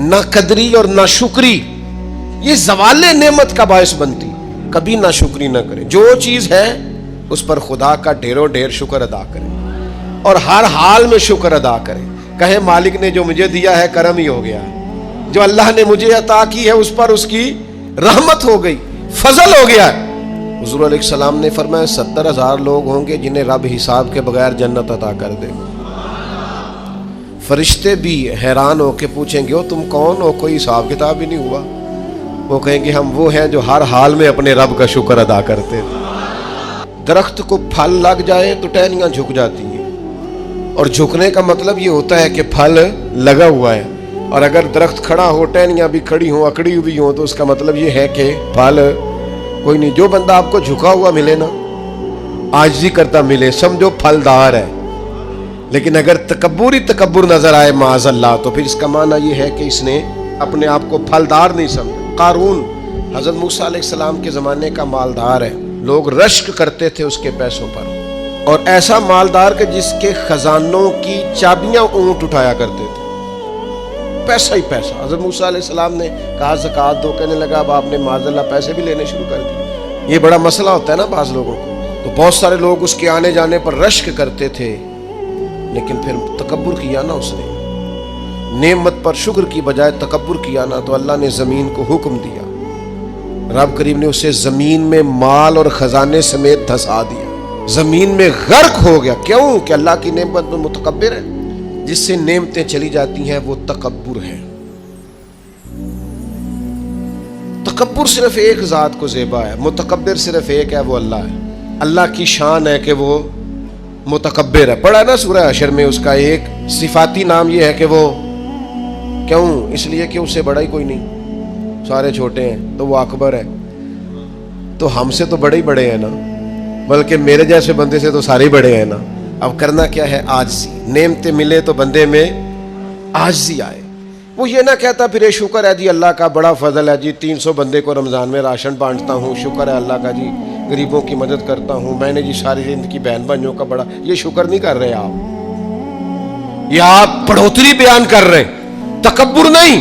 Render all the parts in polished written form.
ना कदरी और ना शुक्री, ये ज़वाले नेमत का बायस बनती। कभी ना शुक्री ना करें, जो चीज़ है उस पर खुदा का ढेरों ढेर शुक्र अदा करें और हर हाल में शुक्र अदा करें। कहे मालिक ने जो मुझे दिया है करम ही हो गया, जो अल्लाह ने मुझे अता की है उस पर उसकी रहमत हो गई, फजल हो गया। हुजूर अलैहिस्सलाम ने फरमाया 70,000 लोग होंगे जिन्हें रब हिसाब के बगैर जन्नत अता कर देगा। फरिश्ते भी हैरान होके पूछेंगे ओ तुम कौन हो, कोई हिसाब किताब ही नहीं हुआ। वो कहेंगे हम वो हैं जो हर हाल में अपने रब का शुक्र अदा करते थे। दरख्त को फल लग जाए तो टहनियाँ झुक जाती हैं, और झुकने का मतलब ये होता है कि फल लगा हुआ है। और अगर दरख्त खड़ा हो, टहनियाँ भी खड़ी हो, अकड़ी हुई हो, तो उसका मतलब ये है कि फल कोई नहीं। जो बंदा आपको झुका हुआ मिले ना, आजिज़ी करता मिले, समझो फलदार है। लेकिन अगर तकब्बुर नजर आए माज़अल्लाह, तो फिर इसका माना ये है कि इसने अपने आप को फलदार नहीं समझा। कारून हज़रत मूसा अलैहिस्सलाम के ज़माने का मालदार है, लोग रश्क करते थे उसके पैसों पर, और ऐसा मालदार कि जिसके खजानों की चाबियां ऊंट उठाया करते थे, पैसा ही पैसा। हज़रत मूसा अलैहिस्सलाम ने कहा ज़कात दो, कहने लगा अब आपने माज़अल्लाह पैसे भी लेने शुरू कर दिए। ये बड़ा मसला होता है ना बाज़ लोगों को, तो बहुत सारे लोग उसके आने जाने पर रश्क करते थे, लेकिन फिर तकब्बुर किया ना उसने, नेमत पर शुक्र की बजाय तकब्बुर किया ना, तो अल्लाह ने ज़मीन को हुक्म दिया, रब करीम ने उसे ज़मीन में माल और ख़जाने समेत धंसा दिया, ज़मीन में गर्क हो गया। क्यों? कि अल्लाह की नेमत में मुतकब्बिर है। जिससे नेमतें चली जाती हैं वो तकब्बुर है। तकब्बुर सिर्फ एक ज़ात को ज़ेबा है, मुतकब्बिर सिर्फ एक है, वो अल्लाह है। अल्लाह की शान है कि वो मुतकब्बिर है। पढ़ा ना सूरह हशर में, उसका एक सिफाती नाम ये है कि वो, क्यों? इसलिए कि उससे बड़ा ही कोई नहीं, सारे छोटे हैं, तो वो अकबर है। तो हमसे तो बड़े ही बड़े हैं ना, बल्कि मेरे जैसे बंदे से तो सारे बड़े हैं ना। अब करना क्या है? आजिज़ी। नेमतें मिले तो बंदे में आजिज़ी आए। वो ये ना कहता फिर शुक्र है जी अल्लाह का, बड़ा फजल है जी, 300 बंदे को रमज़ान में राशन बांटता हूँ, शुक्र है अल्लाह का जी, गरीबों की मदद करता हूँ, मैंने जी सारी जिंदगी बहन भाइयों का बड़ा। ये शुक्र नहीं कर रहे आप, ये आप बढ़ोतरी बयान कर रहे हैं, तकब्बुर नहीं।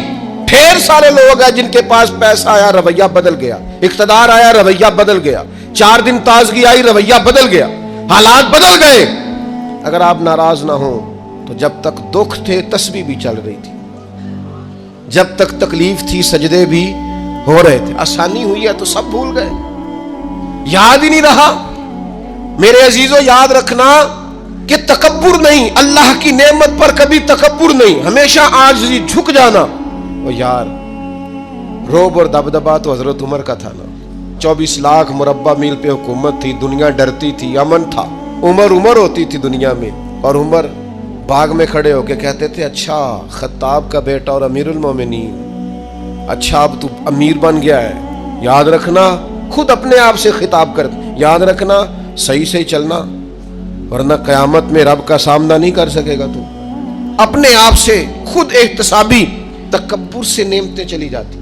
ढेर सारे लोग हैं जिनके पास पैसा आया, रवैया बदल गया, इक़्तिदार आया, रवैया बदल गया, 4 दिन ताजगी आई, रवैया बदल गया, हालात बदल गए। अगर आप नाराज ना हो तो जब तक दुख थे तस्बीह भी चल रही थी, जब तक तकलीफ थी सजदे भी हो रहे थे। आसानी हुई है तो सब भूल गए, याद ही नहीं रहा। मेरे अजीजों, याद रखना कि तकब्बुर नहीं, अल्लाह की नेमत पर कभी तकब्बुर नहीं, हमेशा आजिज़ी, झुक जाना। और यार रोब और दबदबा तो हजरत उमर का था ना, 24 लाख मुरब्बा मील पे हुकूमत थी, दुनिया डरती थी, अमन था, उमर होती थी दुनिया में। और उमर बाग में खड़े होके कहते थे, अच्छा खत्ताब का बेटा और अमीरुल मोमिनीन, अच्छा अब तू अमीर बन गया है, याद रखना, खुद अपने आप से खिताब कर, याद रखना, सही सही चलना, वरना क़यामत में रब का सामना नहीं कर सकेगा तू। अपने आप से खुद एहतसाबी। तकब्बुर से नेमतें चली जाती।